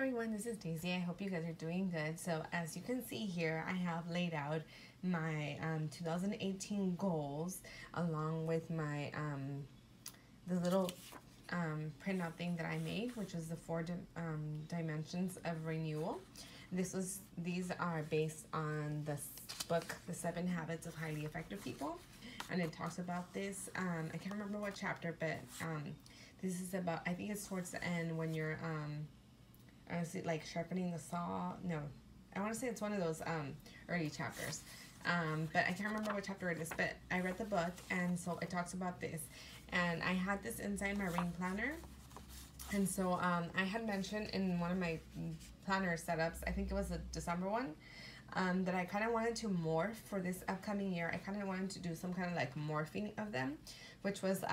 everyone, this is Daisy. I hope you guys are doing good. So as you can see here, I have laid out my 2018 goals along with my the little printout thing that I made, which was the dimensions of renewal. These are based on the book, The 7 Habits of Highly Effective People, and it talks about this. I can't remember what chapter, but this is about, I think it's towards the end when you're is it like sharpening the saw? No, I want to say it's one of those early chapters. But I can't remember what chapter it is, but I read the book, and so it talks about this. And I had this inside my ring planner. And so I had mentioned in one of my planner setups, I think it was the December one, that I kind of wanted to morph for this upcoming year. I kind of wanted to do some kind of like morphing of them, which was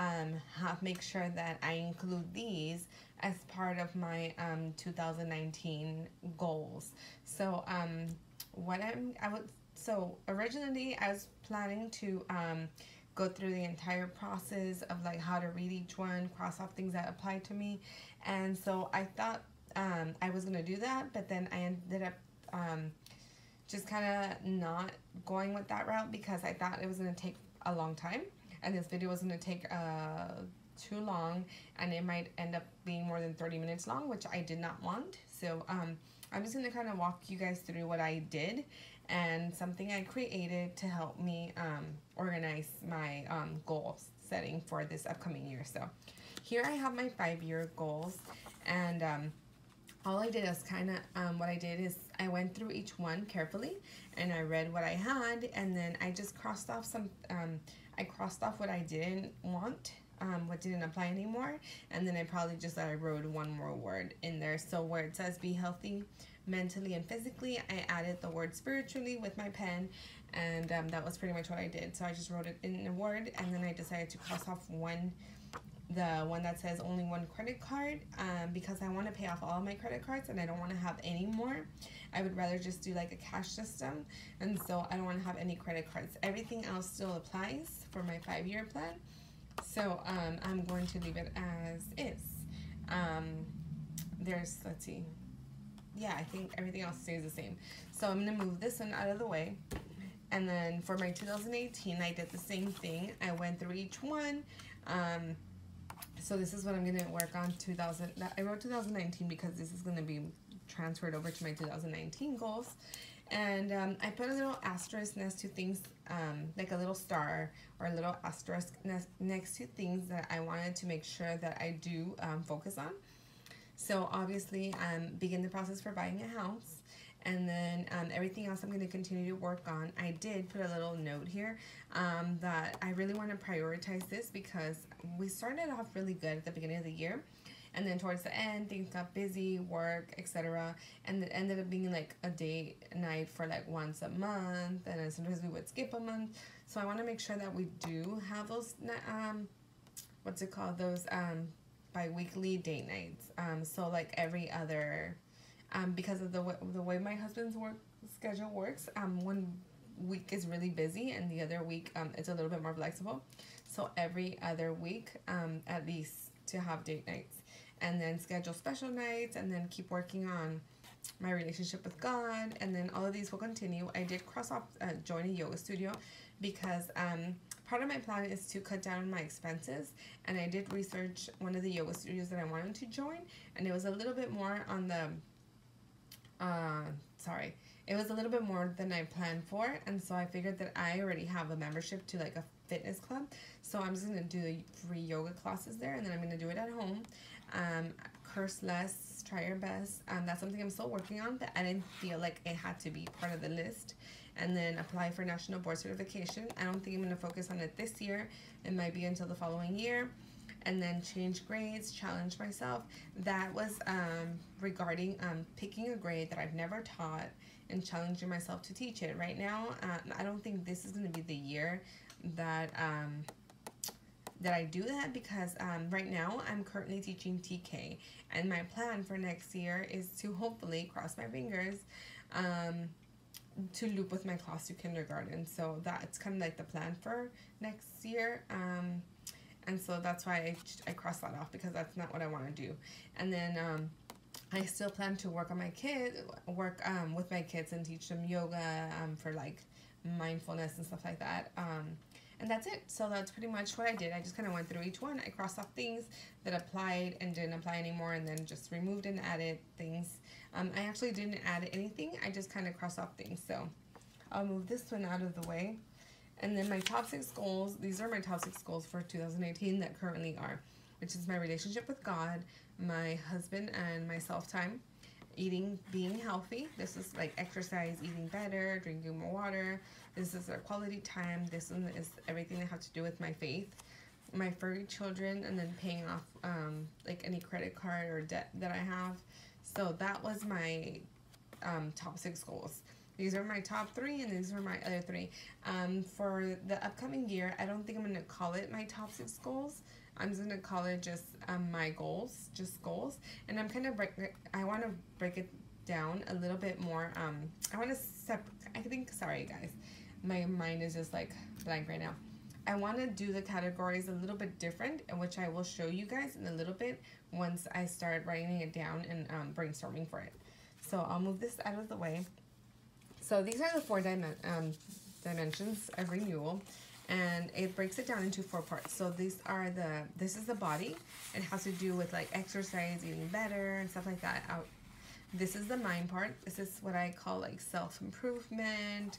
make sure that I include these as part of my 2019 goals. So so originally I was planning to go through the entire process of like how to read each one, cross off things that apply to me, and so I thought I was gonna do that, but then I ended up just kind of not going with that route because I thought it was gonna take a long time, and this video was gonna take too long, and it might end up being more than 30 minutes long, which I did not want. So I'm just gonna kind of walk you guys through what I did and something I created to help me organize my goal setting for this upcoming year. So here I have my 5-year goals, and all I did is what I did is I went through each one carefully, and I read what I had, and then I just crossed off I crossed off what I didn't want, what didn't apply anymore, and then I wrote one more word in there. So where it says be healthy mentally and physically, I added the word spiritually with my pen, and that was pretty much what I did. So I just wrote it in a word, and then I decided to cross off the one that says only one credit card, because I want to pay off all of my credit cards and I don't want to have any more. I would rather just do like a cash system, and so I don't want to have any credit cards. Everything else still applies for my 5-year plan, so I'm going to leave it as is. Let's see, yeah, I think everything else stays the same. So I'm gonna move this one out of the way, and then for my 2018 I did the same thing. I went through each one. So this is what I'm gonna work on. I wrote 2019 because this is gonna be transferred over to my 2019 goals, and I put a little asterisk next to things, like a little star or a little asterisk next to things that I wanted to make sure that I do focus on. So obviously begin the process for buying a house, and then everything else I'm going to continue to work on. I did put a little note here that I really want to prioritize this because we started off really good at the beginning of the year, and then towards the end things got busy, work, etc., and it ended up being like a date night for like once a month, and then sometimes we would skip a month. So I want to make sure that we do have those those bi-weekly date nights. So like every other, because of the way my husband's work schedule works, one week is really busy and the other week it's a little bit more flexible. So every other week at least to have date nights, and then schedule special nights, and then keep working on my relationship with God, and then all of these will continue. I did cross off join a yoga studio because part of my plan is to cut down on my expenses, and I did research one of the yoga studios that I wanted to join, and it was a little bit more on the it was a little bit more than I planned for, and so I figured that I already have a membership to like a fitness club, so I'm just going to do the free yoga classes there, and then I'm going to do it at home. Curse less, try your best. That's something I'm still working on, but I didn't feel like it had to be part of the list. And then apply for national board certification. I don't think I'm going to focus on it this year. It might be until the following year. And then change grades, challenge myself. That was regarding picking a grade that I've never taught and challenging myself to teach it. Right now, I don't think this is going to be the year that I do that, because right now I'm currently teaching TK, and my plan for next year is to hopefully, cross my fingers, to loop with my class to kindergarten. So that's kind of like the plan for next year, and so that's why I crossed that off, because that's not what I want to do. And then I still plan to work on my kids, work with my kids and teach them yoga for like mindfulness and stuff like that. And that's it. So that's pretty much what I did. I just kind of went through each one. I crossed off things that applied and didn't apply anymore, and then just removed and added things. I actually didn't add anything. I just kind of crossed off things. So I'll move this one out of the way. And then my top 6 goals, these are my top 6 goals for 2018 that currently are, which is my relationship with God, my husband and my self-time, eating, being healthy. This is like exercise, eating better, drinking more water. This is our quality time. This one is everything that has to do with my faith, my furry children, and then paying off like any credit card or debt that I have. So that was my top 6 goals. These are my top 3, and these are my other 3. For the upcoming year, I don't think I'm going to call it my top 6 goals. I'm just going to call it just my goals, just goals. And I'm kind of I want to break it down a little bit more. I want to sorry guys, my mind is just like blank right now. I want to do the categories a little bit different, which I will show you guys in a little bit once I start writing it down and brainstorming for it. So I'll move this out of the way. So these are the 4 dimensions of renewal, and it breaks it down into 4 parts. So this is the body. It has to do with like exercise, eating better, and stuff like that. This is the mind part. This is what I call like self-improvement,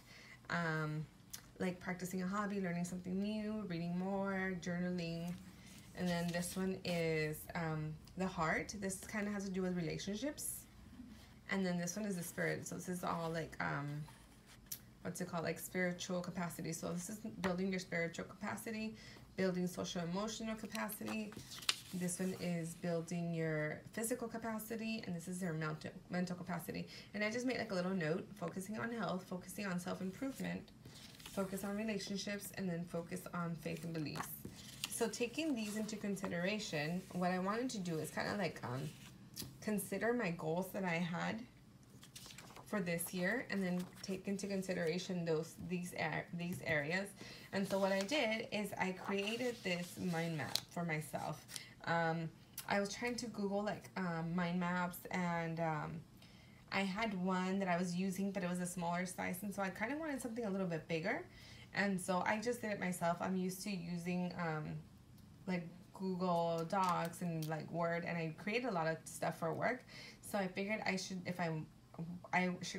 like practicing a hobby, learning something new, reading more, journaling. And then this one is the heart. This kind of has to do with relationships. And then this one is the spirit. So this is all like, what's it called? Like spiritual capacity. So this is building your spiritual capacity, building social emotional capacity. This one is building your physical capacity, and this is your mental capacity. And I just made like a little note, focusing on health, focusing on self-improvement, focus on relationships, and then focus on faith and beliefs. So taking these into consideration, what I wanted to do is kind of like consider my goals that I had for this year, and then take into consideration these areas. And so what I did is I created this mind map for myself. I was trying to Google like mind maps, and I had one that I was using, but it was a smaller size, and so I kind of wanted something a little bit bigger, and so I just did it myself. I'm used to using like Google Docs and like Word, and I create a lot of stuff for work. So I figured I should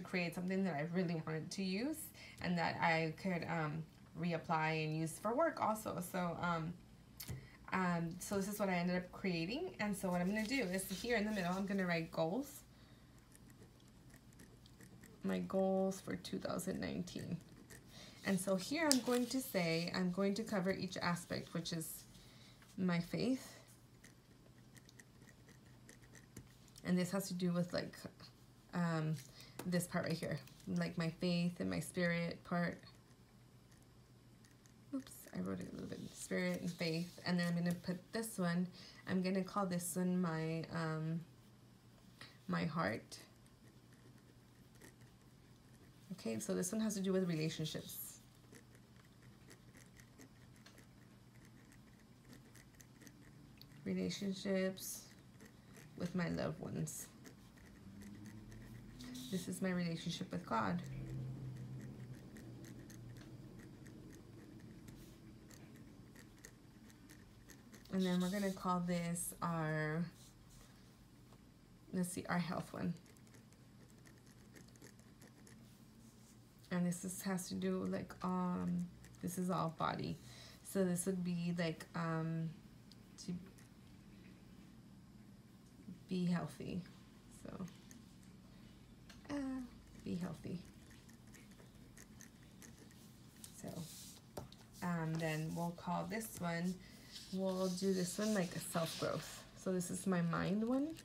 create something that I really wanted to use and that I could reapply and use for work also. So so this is what I ended up creating. And so what I'm going to do is here in the middle, I'm going to write goals. My goals for 2019. And so here I'm going to say, I'm going to cover each aspect, which is my faith. And this has to do with like this part right here, like my faith and my spirit part. Oops, I wrote it a little bit. Spirit and faith. And then I'm going to put this one, I'm going to call this one my my heart. Okay, so this one has to do with relationships. Relationships with my loved ones. This is my relationship with God. And then we're going to call this our, let's see, our health one. And this has to do like, this is all body. So this would be like, to be healthy. So, be healthy. So, then we'll call this one, we'll do this one like a self-growth. So this is my mind one,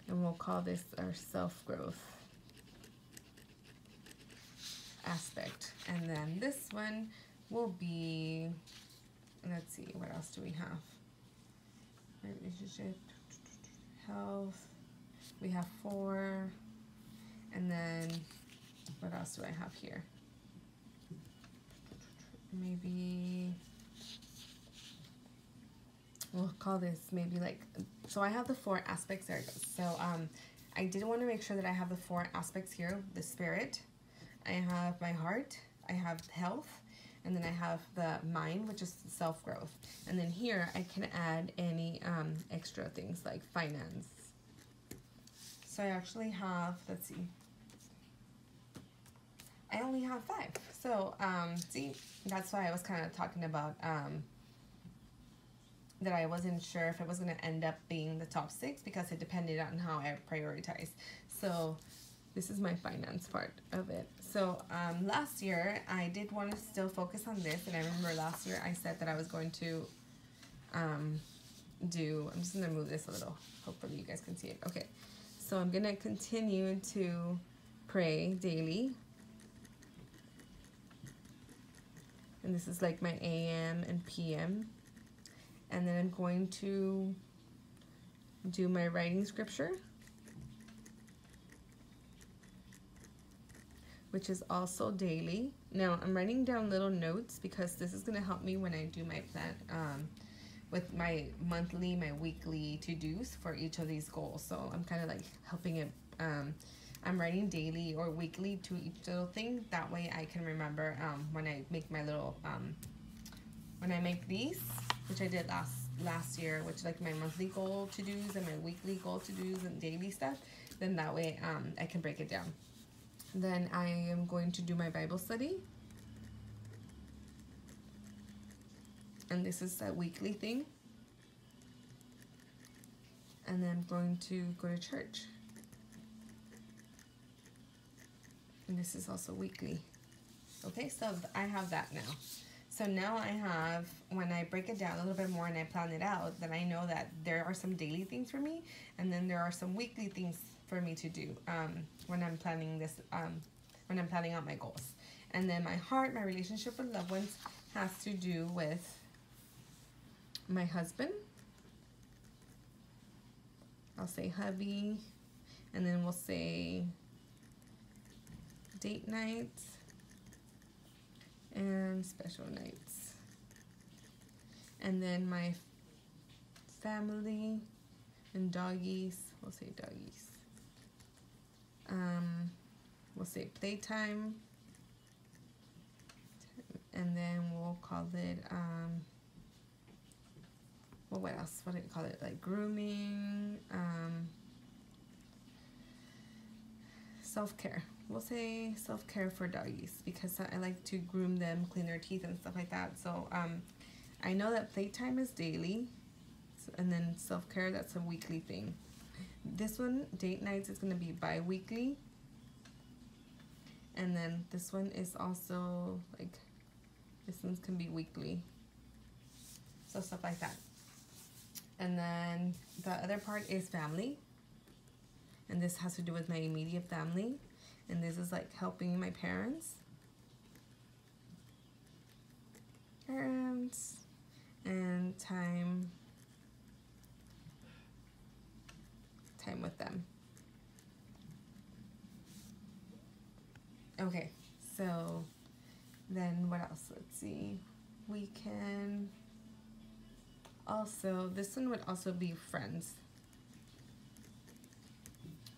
and we'll call this our self-growth aspect. And then this one will be, let's see, what else do we have? Relationship, health, we have 4, and then what else do I have here? Maybe we'll call this maybe like, so I have the 4 aspects. There it goes. So I did want to make sure that I have the 4 aspects here: the spirit, I have my heart, I have health, and then I have the mind, which is self-growth. And then here I can add any extra things like finance. So I actually have, let's see, I only have 5. So see, that's why I was kind of talking about that I wasn't sure if it was going to end up being the top 6, because it depended on how I prioritize. So this is my finance part of it. So last year I did want to still focus on this, and I remember last year I said that I was going to I'm just going to move this a little, hopefully you guys can see it. Okay, so I'm going to continue to pray daily, and this is like my AM and PM. And then I'm going to do my writing scripture, which is also daily. Now I'm writing down little notes because this is going to help me when I do my plan with my monthly, my weekly to-dos for each of these goals. So I'm kind of like helping it. I'm writing daily or weekly to each little thing. That way I can remember when I make my little, when I make these, which I did last year, which is like my monthly goal to-dos and my weekly goal to-dos and daily stuff, then that way I can break it down. Then I am going to do my Bible study. And this is a weekly thing. And then I'm going to go to church. And this is also weekly. Okay, so I have that now. So now I have, when I break it down a little bit more and I plan it out, then I know that there are some daily things for me, and then there are some weekly things for me to do when I'm planning this, when I'm planning out my goals. And then my heart, my relationship with loved ones, has to do with my husband. I'll say hubby, and then we'll say date nights and special nights. And then my family and doggies, we'll say doggies. We'll say playtime, and then we'll call it well, what else? What do you call it? Like grooming, self-care. We'll say self-care for doggies because I like to groom them, clean their teeth and stuff like that. So I know that playtime is daily, and then self-care, that's a weekly thing. This one, date nights, is going to be bi-weekly. And then this one is also like, this one can be weekly. So stuff like that. And then the other part is family. And this has to do with my immediate family. And this is like helping my parents. And time with them. Okay, so then what else? Let's see. We can also, this one would also be friends.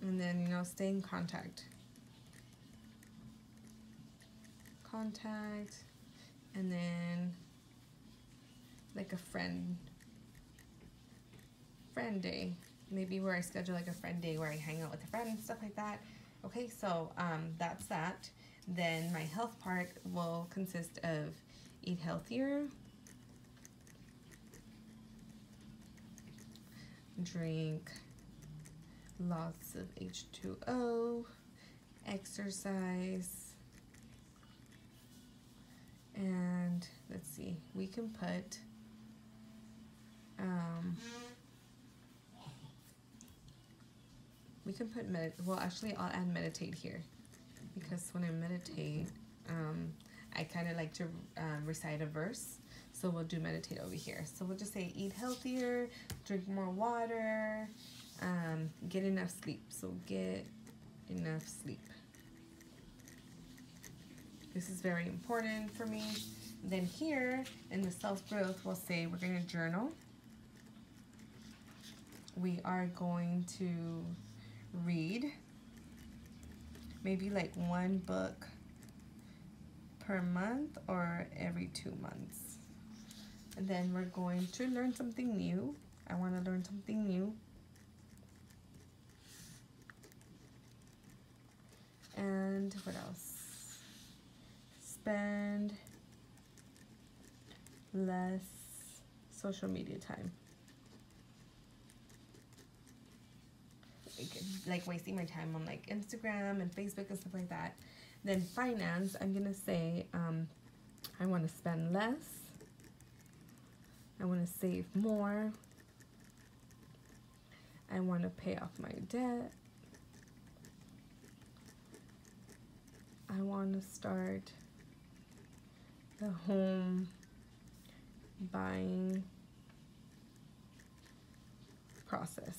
And then, you know, stay in contact. And then like a friend day, maybe where I schedule like a friend day where I hang out with a friend and stuff like that. Okay, so that's that. Then my health part will consist of eat healthier, drink lots of H2O, exercise, and let's see, we can put well, actually I'll add meditate here, because when I meditate I kind of like to recite a verse, so we'll do meditate over here. So we'll just say eat healthier, drink more water, get enough sleep. So get enough sleep. This is very important for me. Then here in the self-growth, we'll say we're going to journal. we are going to read maybe like one book per month or every 2 months. And then we're going to learn something new. I want to learn something new. And what else? Spend less social media time. Like wasting my time on like Instagram and Facebook and stuff like that. Then finance, I'm gonna say I want to spend less. I want to save more. I want to pay off my debt. I want to start the home buying process.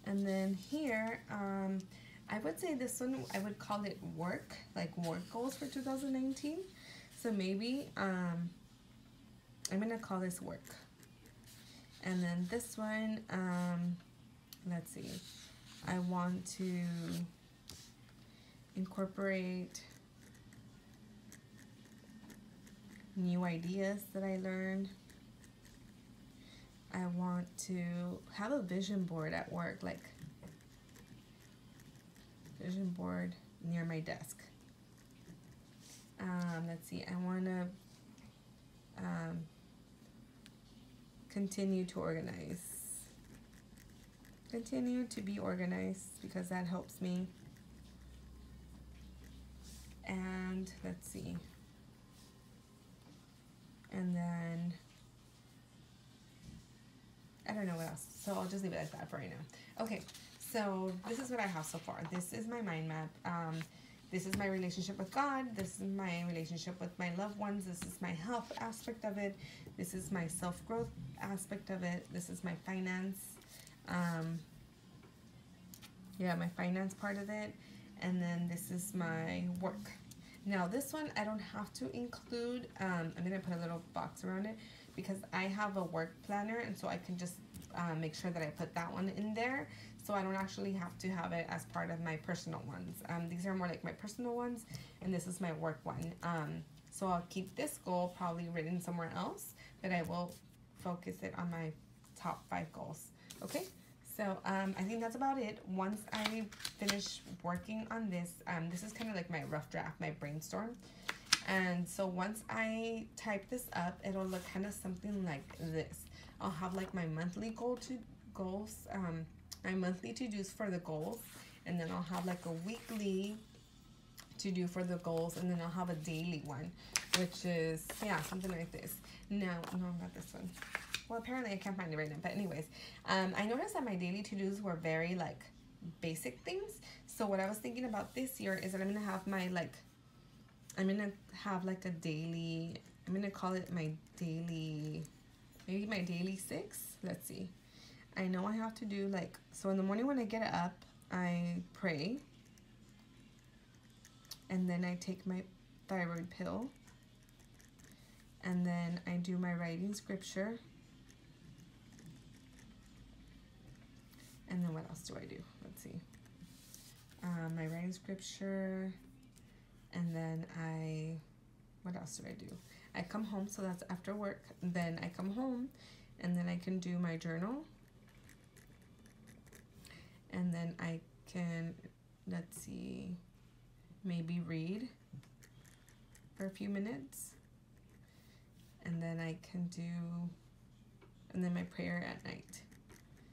And then here, I would say this one, I would call it work, like work goals for 2019. So maybe I'm gonna call this work. And then this one, let's see, I want to incorporate new ideas that I learned. I want to have a vision board at work, like vision board near my desk. Let's see, I want to continue to organize. Continue to be organized because that helps me. And let's see. And then I don't know what else. So I'll just leave it at that for right now. Okay, so this is what I have so far. This is my mind map. This is my relationship with God. This is my relationship with my loved ones. This is my health aspect of it. This is my self-growth aspect of it. This is my finance. Yeah, my finance part of it. And then this is my work. Now this one I don't have to include. I'm going to put a little box around it because I have a work planner, and so I can just make sure that I put that one in there. So I don't actually have to have it as part of my personal ones. These are more like my personal ones, and this is my work one. So I'll keep this goal probably written somewhere else, but I will focus it on my top 5 goals. Okay, so I think that's about it. Once I finish working on this, this is kind of like my rough draft, my brainstorm. And so once I type this up, it'll look kind of something like this. I'll have like my monthly goals, my monthly to-dos for the goals, and then I'll have like a weekly to-do for the goals, and then I'll have a daily one, which is, yeah, something like this. No, not this one. Well, apparently I can't find it right now, but anyways, I noticed that my daily to-dos were very like basic things. So what I was thinking about this year is that I'm gonna have my like, I'm gonna have like a daily, I'm gonna call it my daily, maybe my daily 6. Let's see. I know I have to do like, so in the morning when I get up, I pray, and then I take my thyroid pill, and then I do my writing scripture, and then what else do I do? Let's see. My writing scripture, and then what else do I do? I come home, so that's after work. Then I come home, and then I can do my journal. And then I can, let's see, maybe read for a few minutes. And then I can do, and then my prayer at night.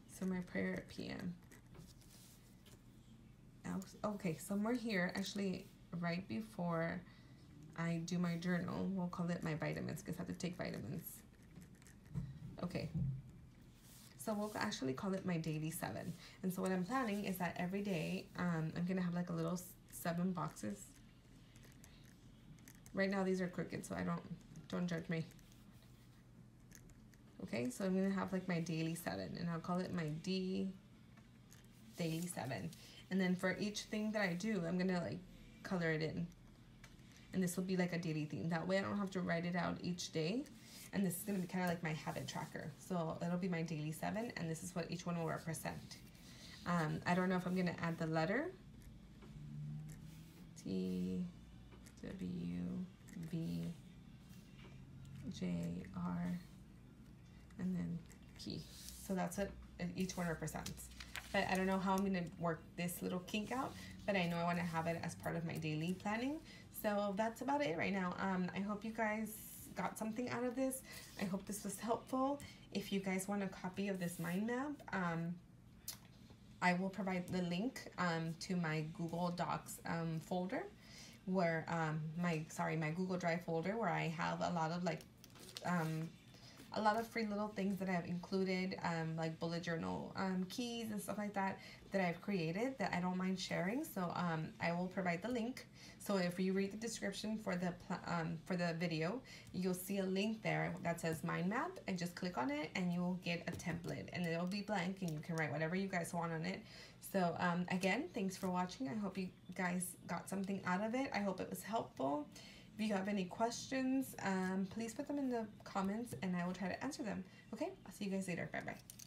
So my prayer at PM. Okay, somewhere here, actually right before I do my journal, we'll call it my vitamins because I have to take vitamins. Okay. So we'll actually call it my daily 7. And so what I'm planning is that every day, I'm going to have like a little 7 boxes. Right now these are crooked, so don't judge me. Okay, so I'm going to have like my daily 7, and I'll call it my daily 7. And then for each thing that I do, I'm going to like color it in. And this will be like a daily theme. That way I don't have to write it out each day. And this is going to be kind of like my habit tracker. So it'll be my daily 7, and this is what each one will represent. I don't know if I'm going to add the letter T, W, V, J, R, and then key. So that's what each one represents. But I don't know how I'm going to work this little kink out, but I know I want to have it as part of my daily planning. So that's about it right now. I hope you guys got something out of this. I hope this was helpful. If you guys want a copy of this mind map, I will provide the link to my Google Docs folder, where my Google Drive folder, where I have a lot of free little things that I've included, like bullet journal keys and stuff like that I've created that I don't mind sharing. So I will provide the link. So if you read the description for the video, you'll see a link there that says mind map, and just click on it and you'll get a template, and it'll be blank and you can write whatever you guys want on it. So again, thanks for watching. I hope you guys got something out of it. I hope it was helpful. If you have any questions, please put them in the comments and I will try to answer them. Okay, I'll see you guys later. Bye bye.